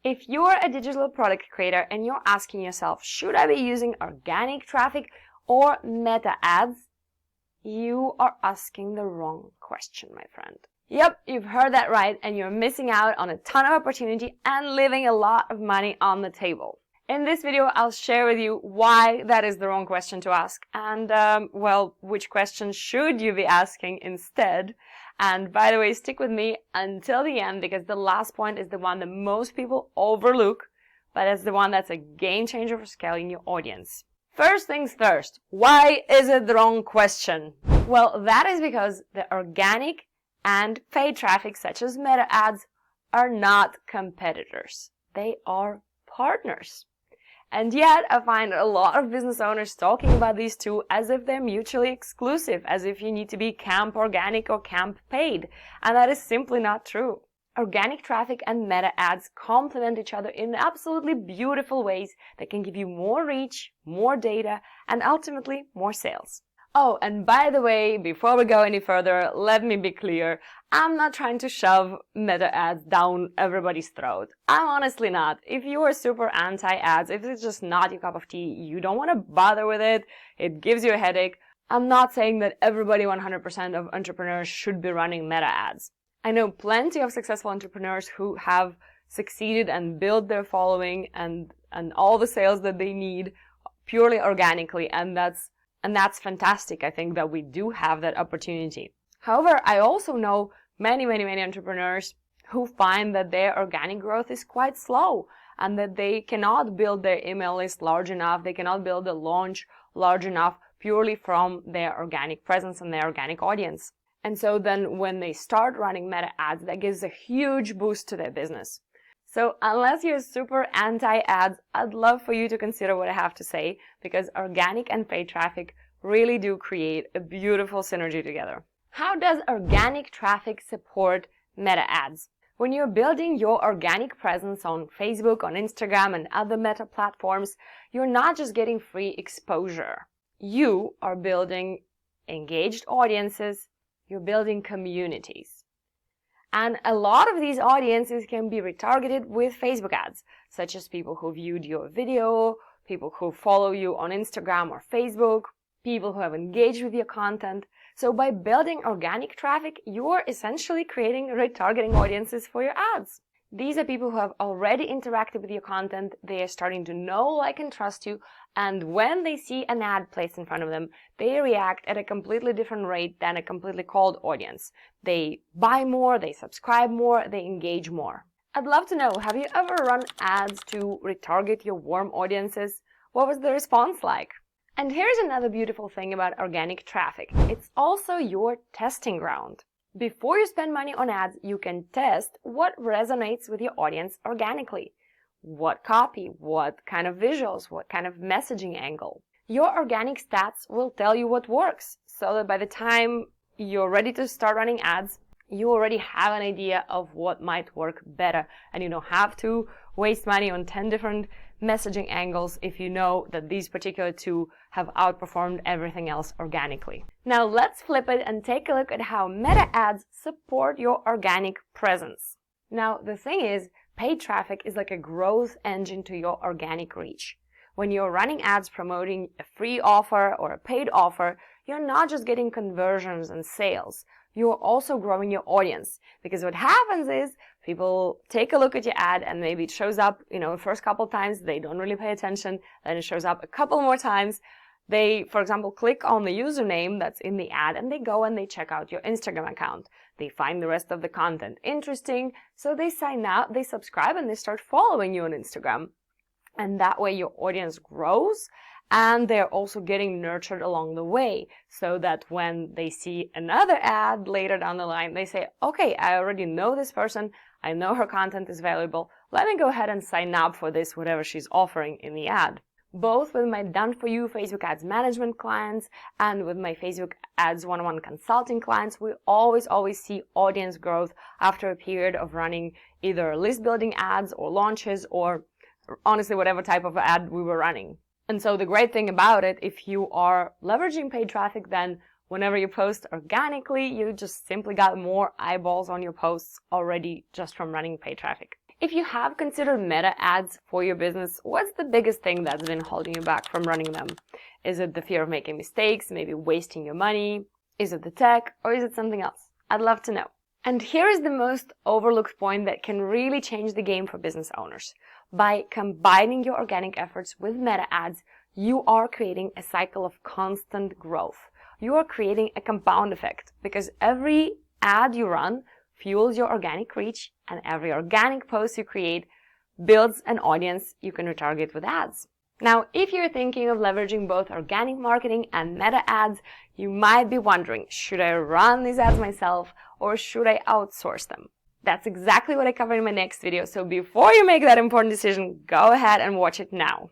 If you're a digital product creator and you're asking yourself, should I be using organic traffic or meta ads? You are asking the wrong question, my friend. Yep, you've heard that right, and you're missing out on a ton of opportunity and leaving a lot of money on the table. In this video, I'll share with you why that is the wrong question to ask and, which question should you be asking instead. And by the way, stick with me until the end because the last point is the one that most people overlook, but it's the one that's a game changer for scaling your audience. First things first, why is it the wrong question? Well, that is because the organic and paid traffic such as meta ads are not competitors. They are partners. And yet, I find a lot of business owners talking about these two as if they're mutually exclusive, as if you need to be camp organic or camp paid. And that is simply not true. Organic traffic and meta ads complement each other in absolutely beautiful ways that can give you more reach, more data, and ultimately more sales. Oh, and by the way, before we go any further, let me be clear. I'm not trying to shove meta ads down everybody's throat. I'm honestly not. If you are super anti-ads, if it's just not your cup of tea, you don't want to bother with it, it gives you a headache, I'm not saying that everybody 100% of entrepreneurs should be running meta ads. I know plenty of successful entrepreneurs who have succeeded and built their following and all the sales that they need purely organically, and that's fantastic. I think that we do have that opportunity. However, I also know many entrepreneurs who find that their organic growth is quite slow and that they cannot build their email list large enough, they cannot build a launch large enough purely from their organic presence and their organic audience. And so then when they start running meta ads, that gives a huge boost to their business. So unless you're super anti-ads, I'd love for you to consider what I have to say because organic and paid traffic really do create a beautiful synergy together. How does organic traffic support meta ads? When you're building your organic presence on Facebook, on Instagram, and other meta platforms, you're not just getting free exposure. You are building engaged audiences, you're building communities. And a lot of these audiences can be retargeted with Facebook ads, such as people who viewed your video, people who follow you on Instagram or Facebook, people who have engaged with your content. So by building organic traffic, you're essentially creating retargeting audiences for your ads. These are people who have already interacted with your content, they are starting to know, like, and trust you, and when they see an ad placed in front of them, they react at a completely different rate than a completely cold audience. They buy more, they subscribe more, they engage more. I'd love to know, have you ever run ads to retarget your warm audiences? What was the response like? And here's another beautiful thing about organic traffic. It's also your testing ground. Before you spend money on ads, you can test what resonates with your audience organically. What copy, what kind of visuals, what kind of messaging angle. Your organic stats will tell you what works, so that by the time you're ready to start running ads, you already have an idea of what might work better, and you don't have to waste money on 10 different messaging angles if you know that these particular two have outperformed everything else organically. Now let's flip it and take a look at how meta ads support your organic presence. Now the thing is, paid traffic is like a growth engine to your organic reach. When you're running ads promoting a free offer or a paid offer, you're not just getting conversions and sales. You're also growing your audience, because what happens is people take a look at your ad and maybe it shows up, the first couple of times, they don't really pay attention, then it shows up a couple more times. They, for example, click on the username that's in the ad and they go and they check out your Instagram account. They find the rest of the content interesting, so they sign up, they subscribe, and they start following you on Instagram. And that way your audience grows, and they're also getting nurtured along the way, so that when they see another ad later down the line, they say, okay, I already know this person, I know her content is valuable, let me go ahead and sign up for this, whatever she's offering in the ad. Both with my done-for-you Facebook Ads Management clients and with my Facebook Ads 101 consulting clients, we always see audience growth after a period of running either list building ads or launches or honestly whatever type of ad we were running. And so the great thing about it, if you are leveraging paid traffic, then whenever you post organically, you just simply got more eyeballs on your posts already just from running paid traffic. If you have considered meta ads for your business, what's the biggest thing that's been holding you back from running them? Is it the fear of making mistakes, maybe wasting your money? Is it the tech, or is it something else? I'd love to know. And here is the most overlooked point that can really change the game for business owners. By combining your organic efforts with meta ads, you are creating a cycle of constant growth. You are creating a compound effect because every ad you run fuels your organic reach, and every organic post you create builds an audience you can retarget with ads. Now, if you're thinking of leveraging both organic marketing and meta ads, you might be wondering, should I run these ads myself or should I outsource them? That's exactly what I cover in my next video, so before you make that important decision, go ahead and watch it now.